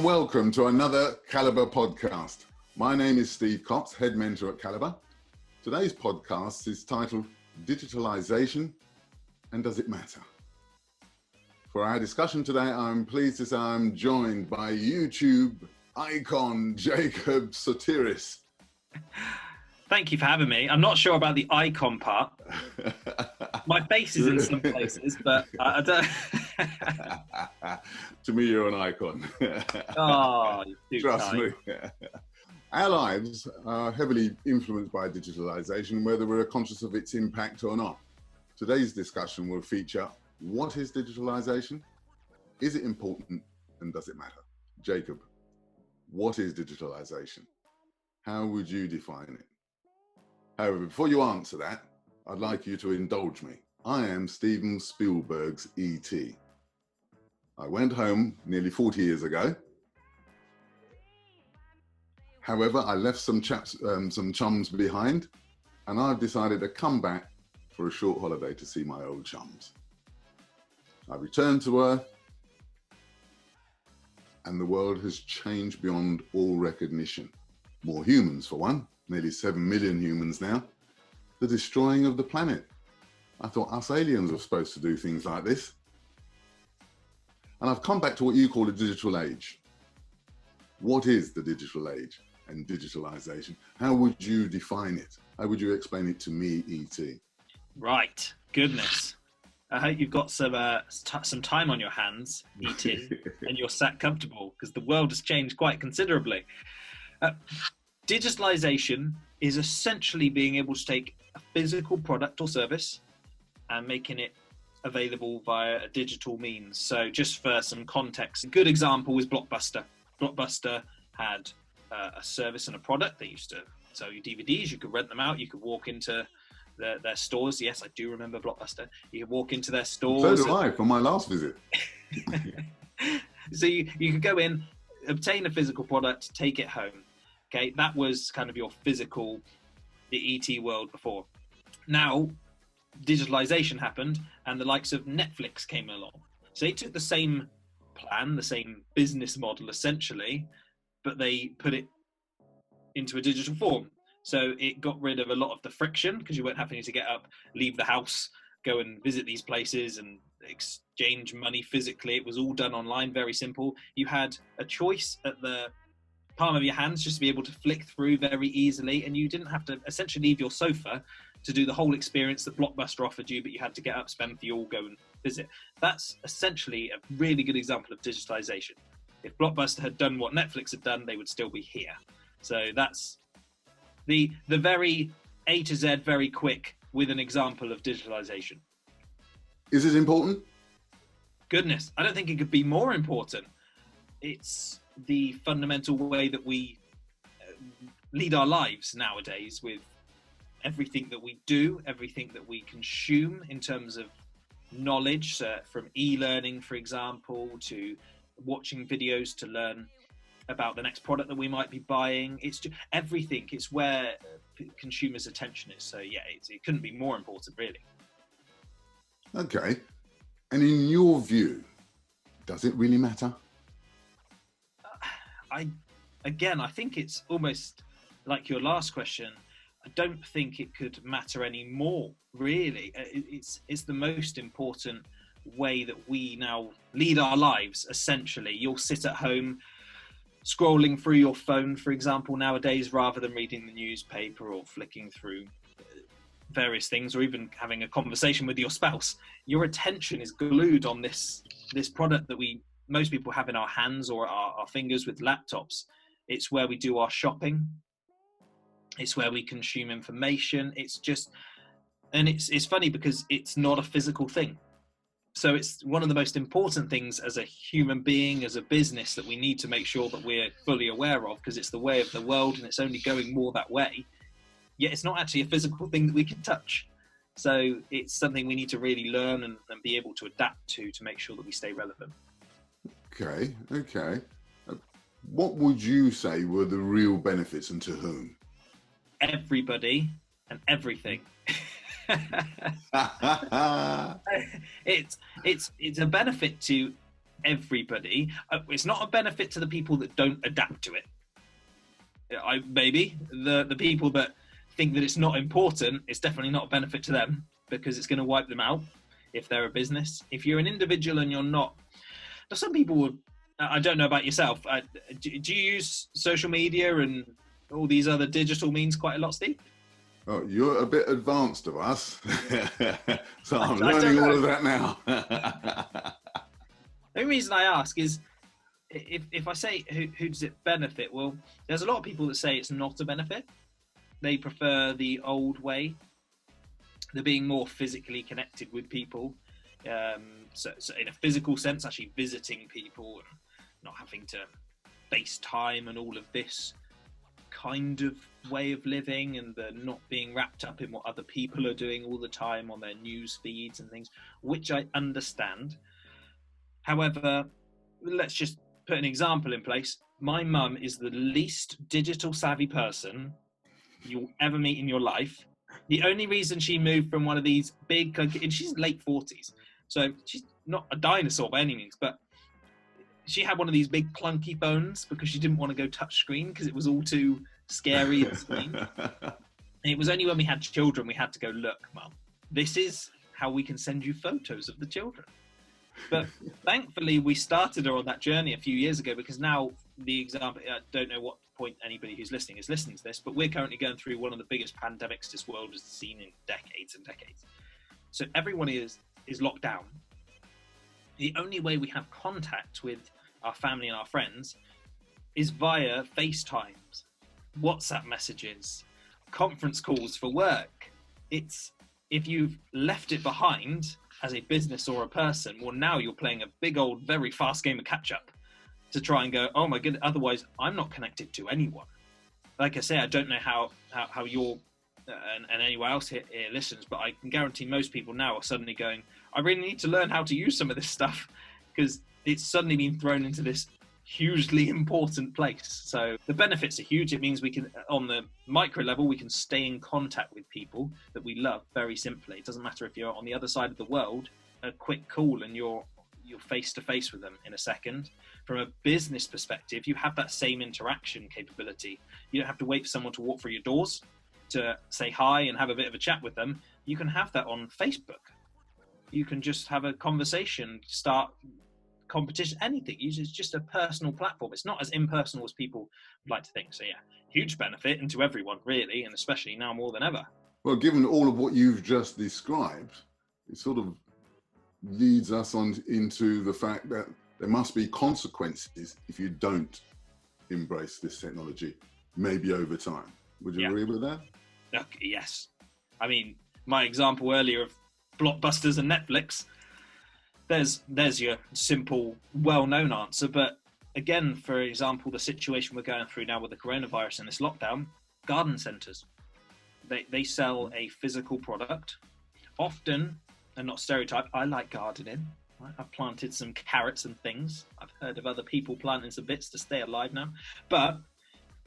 welcome to another Calibre podcast. My name is Steve Cox, head mentor at Calibre. Today's podcast is titled Digitalisation and Does It Matter? For our discussion today, I'm pleased to say I'm joined by YouTube icon Jacob Sotiris. Thank you for having me. I'm not sure about the icon part. My face is in some places, but I don't. To me, you're an icon. Oh, you Trust me. Our lives are heavily influenced by digitalisation, whether we're conscious of its impact or not. Today's discussion will feature: what is digitalisation? Is it important? And does it matter? Jacob, what is digitalisation? How would you define it? However, before you answer that, I'd like you to indulge me. I am Steven Spielberg's E.T. I went home nearly 40 years ago. However, I left some chums behind, and I've decided to come back for a short holiday to see my old chums. I returned to Earth, and the world has changed beyond all recognition. More humans, for one, nearly 7 million humans now. The destroying of the planet. I thought us aliens were supposed to do things like this. And I've come back to what you call the digital age. What is the digital age and digitalisation? How would you define it? How would you explain it to me, E.T.? Right, goodness. I hope you've got some time on your hands, E.T., and you're sat comfortable, because the world has changed quite considerably. Digitalisation is essentially being able to take a physical product or service and making it available via a digital means. So just for some context, a good example is Blockbuster. Blockbuster had a service and a product. They used to sell you DVDs. You could rent them out. You could walk into their stores. Yes, I do remember Blockbuster. You could walk into their stores. So do I, for my last visit. So you could go in, obtain a physical product, take it home. Okay, that was kind of your physical, the ET world before. Now, digitalization happened, and the likes of Netflix came along. So they took the same plan, the same business model essentially, but they put it into a digital form. So it got rid of a lot of the friction, because you weren't having to get up, leave the house, go and visit these places and exchange money physically. It was all done online, very simple. You had a choice at the palm of your hands just to be able to flick through very easily, and you didn't have to essentially leave your sofa to do the whole experience that Blockbuster offered you, but you had to get up, spend fuel, go and visit. That's essentially a really good example of digitalization. If Blockbuster had done what Netflix had done, they would still be here. So that's the very A to Z, very quick, with an example of digitalization. Is it important? Goodness, I don't think it could be more important. It's the fundamental way that we lead our lives nowadays, with everything that we do, everything that we consume in terms of knowledge, from e-learning, for example, to watching videos to learn about the next product that we might be buying. It's just everything. It's where consumers' attention is. So yeah, it couldn't be more important, really. Okay. And in your view, does it really matter? I think it's almost like your last question. I don't think it could matter anymore, really. It's the most important way that we now lead our lives, essentially. You'll sit at home scrolling through your phone, for example, nowadays, rather than reading the newspaper or flicking through various things, or even having a conversation with your spouse. Your attention is glued on this product that most people have in our hands or our fingers with laptops. It's where we do our shopping. It's where we consume information. It's funny because it's not a physical thing. So it's one of the most important things as a human being, as a business, that we need to make sure that we're fully aware of, because it's the way of the world and it's only going more that way. Yet it's not actually a physical thing that we can touch. So it's something we need to really learn and be able to adapt to make sure that we stay relevant. Okay. What would you say were the real benefits, and to whom? Everybody and everything. It's a benefit to everybody. It's not a benefit to the people that don't adapt to it. Maybe the people that think that it's not important, it's definitely not a benefit to them, because it's going to wipe them out if they're a business. If you're an individual and you're not, now some people would, I don't know about yourself, do you use social media and all these other digital means quite a lot, Steve? Oh, you're a bit advanced of us, so I'm learning all of that now. The only reason I ask is, if I say who does it benefit, well, there's a lot of people that say it's not a benefit. They prefer the old way. They're being more physically connected with people. So in a physical sense, actually visiting people and not having to FaceTime and all of this kind of way of living, and the not being wrapped up in what other people are doing all the time on their news feeds and things, which I understand. However, let's just put an example in place. My mum is the least digital savvy person you'll ever meet in your life. The only reason she moved from one of these big, and she's late 40s, so she's not a dinosaur by any means, but she had one of these big clunky phones because she didn't want to go touch screen because it was all too scary and screen. And it was only when we had children we had to go, look, Mum, this is how we can send you photos of the children. But thankfully we started her on that journey a few years ago, because now the example, I don't know what point anybody who's listening is listening to this, but we're currently going through one of the biggest pandemics this world has seen in decades and decades. So everyone is locked down. The only way we have contact with our family and our friends is via FaceTimes, WhatsApp messages, conference calls for work. It's, if you've left it behind as a business or a person, well, now you're playing a big old, very fast game of catch up to try and go, oh my goodness, otherwise I'm not connected to anyone. Like I say, I don't know how you're and anyone else here listens, but I can guarantee most people now are suddenly going, I really need to learn how to use some of this stuff, because it's suddenly been thrown into this hugely important place. So the benefits are huge. It means we can, on the micro level, we can stay in contact with people that we love very simply. It doesn't matter if you're on the other side of the world, a quick call and you're face to face with them in a second. From a business perspective, you have that same interaction capability. You don't have to wait for someone to walk through your doors to say hi and have a bit of a chat with them. You can have that on Facebook. You can just have a conversation, start competition, anything. It's just a personal platform. It's not as impersonal as people would like to think. So yeah, huge benefit, and to everyone really, and especially now more than ever. Well, given all of what you've just described, it sort of leads us on into the fact that there must be consequences if you don't embrace this technology, maybe over time. Would you agree with that? Yes. I mean, my example earlier of blockbusters and Netflix, there's your simple, well-known answer. But again, for example, the situation we're going through now with the coronavirus and this lockdown, garden centres, they sell a physical product. Often, and not stereotype, I like gardening. Right? I've planted some carrots and things. I've heard of other people planting some bits to stay alive now. But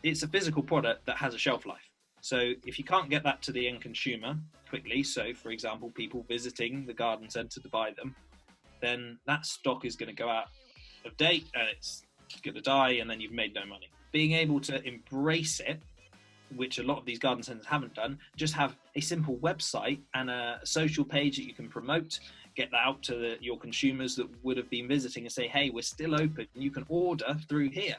it's a physical product that has a shelf life. So if you can't get that to the end consumer quickly, so for example, people visiting the garden centre to buy them, then that stock is going to go out of date and it's going to die, and then you've made no money. Being able to embrace it, which a lot of these garden centres haven't done, just have a simple website and a social page that you can promote, get that out to your consumers that would have been visiting and say, hey, we're still open, you can order through here.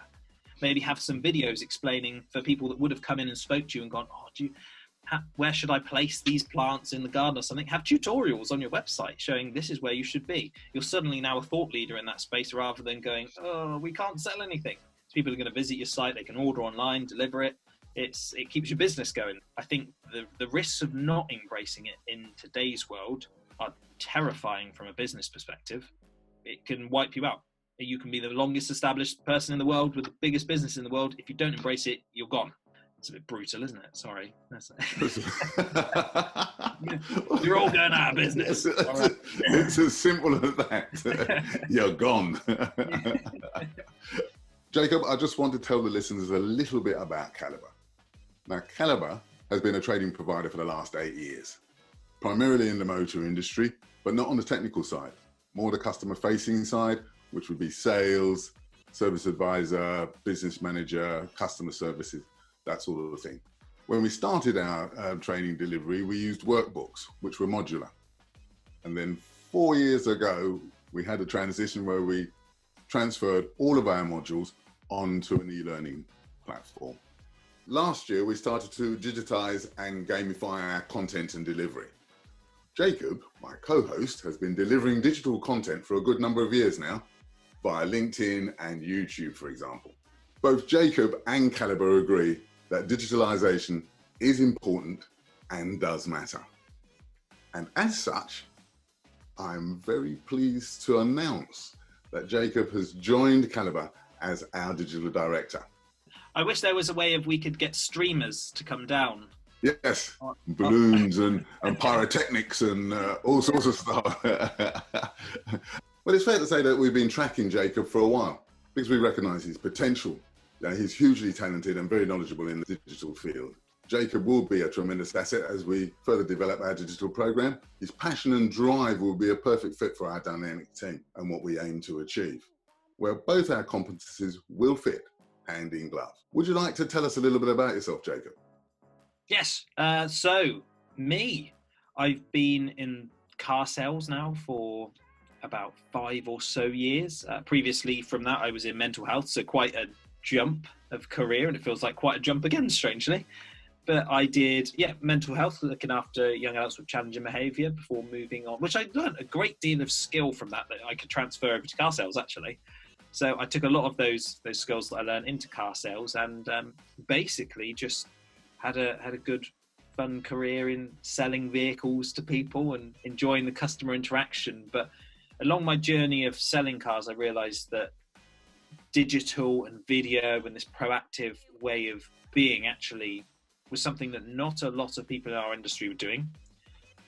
Maybe have some videos explaining for people that would have come in and spoke to you and gone, oh, where should I place these plants in the garden or something? Have tutorials on your website showing this is where you should be. You're suddenly now a thought leader in that space, rather than going, oh, we can't sell anything. People are going to visit your site, they can order online, deliver it. It keeps your business going. I think the risks of not embracing it in today's world are terrifying from a business perspective. It can wipe you out. You can be the longest established person in the world with the biggest business in the world. If you don't embrace it, you're gone. It's a bit brutal, isn't it? Sorry. You're all going out of business. It's as simple as that. You're gone. Jacob, I just want to tell the listeners a little bit about Calibre. Now, Calibre has been a trading provider for the last 8 years, primarily in the motor industry, but not on the technical side, more the customer-facing side, which would be sales, service advisor, business manager, customer services, that sort of thing. When we started our training delivery, we used workbooks, which were modular. And then 4 years ago, we had a transition where we transferred all of our modules onto an e-learning platform. Last year, we started to digitize and gamify our content and delivery. Jacob, my co-host, has been delivering digital content for a good number of years now, via LinkedIn and YouTube, for example. Both Jacob and Calibre agree that digitalization is important and does matter. And as such, I'm very pleased to announce that Jacob has joined Calibre as our digital director. I wish there was a way we could get streamers to come down. Yes, balloons and pyrotechnics and all sorts of stuff. But it's fair to say that we've been tracking Jacob for a while because we recognise his potential. He's hugely talented and very knowledgeable in the digital field. Jacob will be a tremendous asset as we further develop our digital program. His passion and drive will be a perfect fit for our dynamic team and what we aim to achieve, where both our competencies will fit hand in glove. Would you like to tell us a little bit about yourself, Jacob? Yes. So me, I've been in car sales now for about 5 or so years. Previously from that, I was in mental health, so quite a jump of career, and it feels like quite a jump again, strangely. But I did, mental health, looking after young adults with challenging behaviour before moving on, which I learned a great deal of skill from that I could transfer over to car sales, actually. So I took a lot of those skills that I learned into car sales, and basically just had a good, fun career in selling vehicles to people and enjoying the customer interaction. But along my journey of selling cars, I realised that digital and video and this proactive way of being actually was something that not a lot of people in our industry were doing.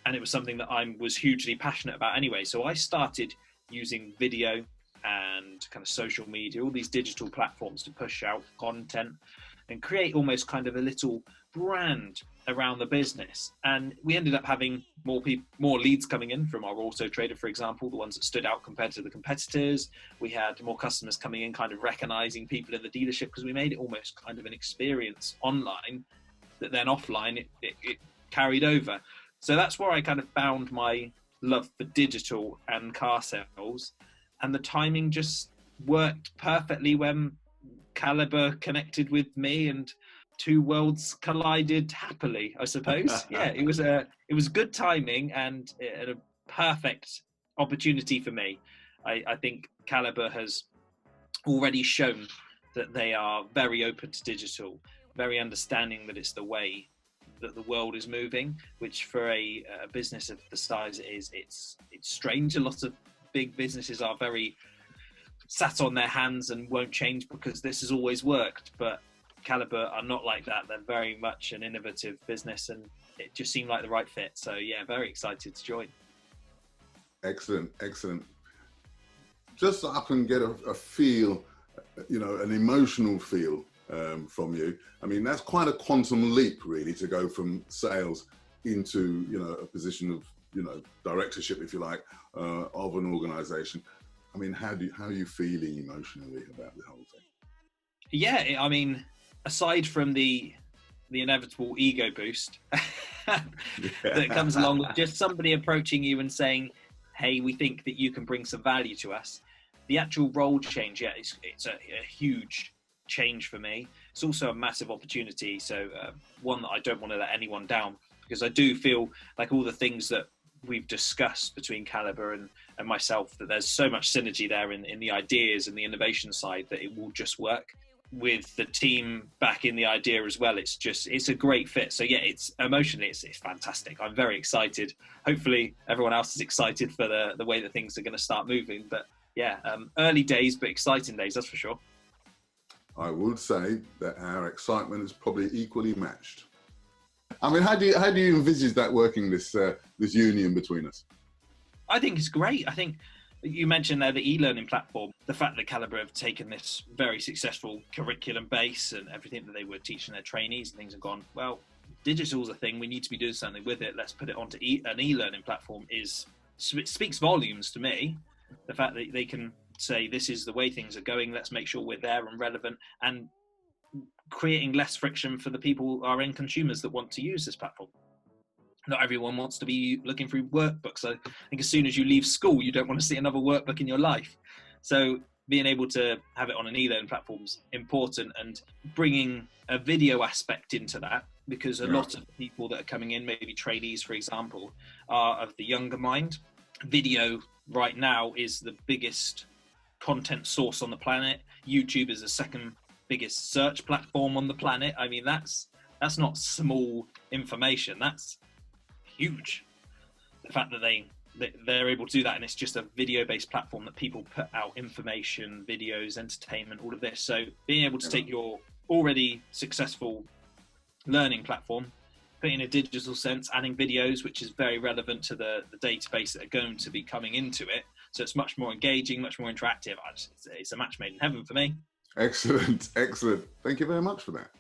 And it was something that I was hugely passionate about anyway. So I started using video and kind of social media, all these digital platforms to push out content and create almost kind of a little brand around the business. And we ended up having more leads coming in from our auto trader, for example, the ones that stood out compared to the competitors. We had more customers coming in, kind of recognizing people in the dealership, because we made it almost kind of an experience online that then offline it carried over. So that's where I kind of found my love for digital and car sales. And the timing just worked perfectly when Calibre connected with me and two worlds collided happily, I suppose. Yeah, it was good timing and a perfect opportunity for me. I think Calibre has already shown that they are very open to digital, very understanding that it's the way that the world is moving, which for a business of the size it is, it's strange. A lot of big businesses are very sat on their hands and won't change because this has always worked, but Calibre are not like that. They're very much an innovative business, and it just seemed like the right fit. So yeah, very excited to join. Excellent. Just so I can get a feel, an emotional feel from you. I mean, that's quite a quantum leap, really, to go from sales into, a position of, directorship, if you like, of an organization. I mean, how are you feeling emotionally about the whole thing? Yeah, I mean, aside from the inevitable ego boost that comes along with just somebody approaching you and saying, hey, we think that you can bring some value to us. The actual role change, it's a huge change for me. It's also a massive opportunity. So one that I don't want to let anyone down, because I do feel like all the things that we've discussed between Calibre and myself, that there's so much synergy there in the ideas and the innovation side that it will just work. With the team back in the idea as well, it's a great fit. So yeah, it's emotionally it's fantastic. I'm very excited. Hopefully everyone else is excited for the way that things are going to start moving. But yeah, early days but exciting days, that's for sure. I would say that our excitement is probably equally matched. I mean, how do you envisage that working, this union between us? I think it's great. I think you mentioned there the e-learning platform, the fact that Calibre have taken this very successful curriculum base and everything that they were teaching their trainees and things have gone, well, digital's a thing, we need to be doing something with it, let's put it onto an e-learning platform. It speaks volumes to me. The fact that they can say, this is the way things are going, let's make sure we're there and relevant, and creating less friction for the people, our end consumers, that want to use this platform. Not everyone wants to be looking through workbooks. I think as soon as you leave school, you don't want to see another workbook in your life. So being able to have it on an e-learning platform is important, and bringing a video aspect into that, because a lot of people that are coming in, maybe trainees, for example, are of the younger mind. Video right now is the biggest content source on the planet. YouTube is the second biggest search platform on the planet. I mean, that's not small information. That's huge. The fact that they're able to do that, and it's just a video-based platform that people put out information, videos, entertainment, all of this. So being able to take your already successful learning platform, put in a digital sense, adding videos, which is very relevant to the database that are going to be coming into it. So it's much more engaging, much more interactive. It's a match made in heaven for me. Excellent, excellent. Thank you very much for that.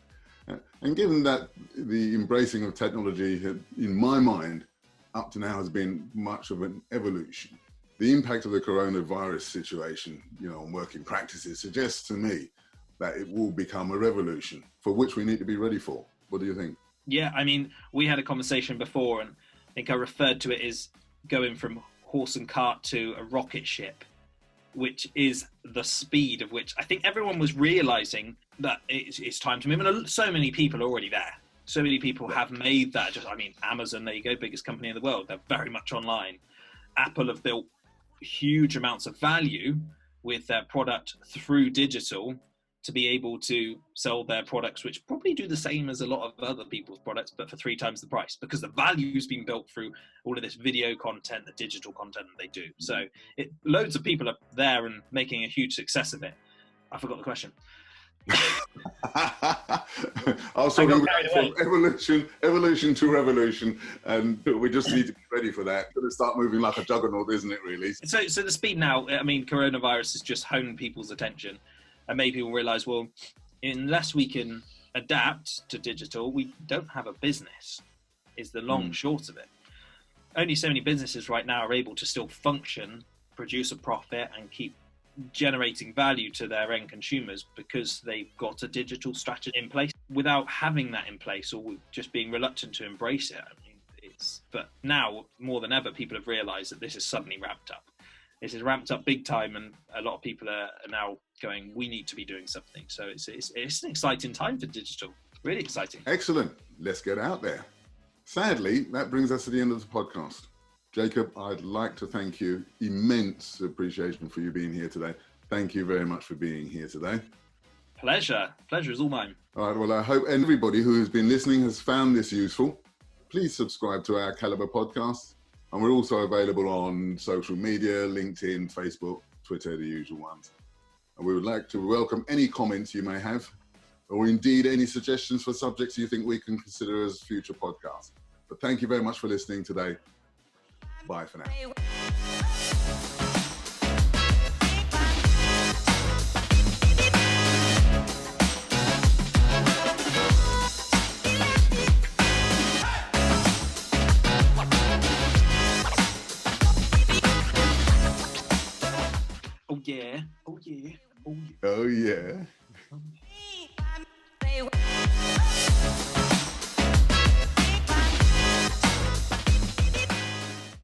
And given that the embracing of technology, in my mind, up to now has been much of an evolution, the impact of the coronavirus situation, on working practices suggests to me that it will become a revolution for which we need to be ready for. What do you think? Yeah, I mean, we had a conversation before, and I think I referred to it as going from horse and cart to a rocket ship, which is the speed of which I think everyone was realizing that it's time to move. And so many people are already there. So many people have made that. Amazon, there you go, biggest company in the world. They're very much online. Apple have built huge amounts of value with their product through digital to be able to sell their products, which probably do the same as a lot of other people's products, but for 3 times the price, because the value's been built through all of this video content, the digital content that they do. So loads of people are there and making a huge success of it. I forgot the question. I was talking about from evolution to revolution, and we just need to be ready for that. It's going to start moving like a juggernaut, isn't it, really? So the speed now, coronavirus has just honed people's attention and made people realize, well, unless we can adapt to digital, we don't have a business, is the long short of it. Only so many businesses right now are able to still function, produce a profit, and keep generating value to their end consumers because they've got a digital strategy in place. Without having that in place, or just being reluctant to embrace it, but now more than ever, people have realized that this is suddenly ramped up. This is ramped up big time, and a lot of people are now going, we need to be doing something. So it's an exciting time for digital, really exciting. Excellent. Let's get out there. Sadly, that brings us to the end of the podcast. Jacob, I'd like to thank you. Immense appreciation for you being here today. Thank you very much for being here today. Pleasure. Pleasure is all mine. All right, well, I hope everybody who has been listening has found this useful. Please subscribe to our Calibre podcast. And we're also available on social media, LinkedIn, Facebook, Twitter, the usual ones. And we would like to welcome any comments you may have, or indeed any suggestions for subjects you think we can consider as future podcasts. But thank you very much for listening today. Bye for now.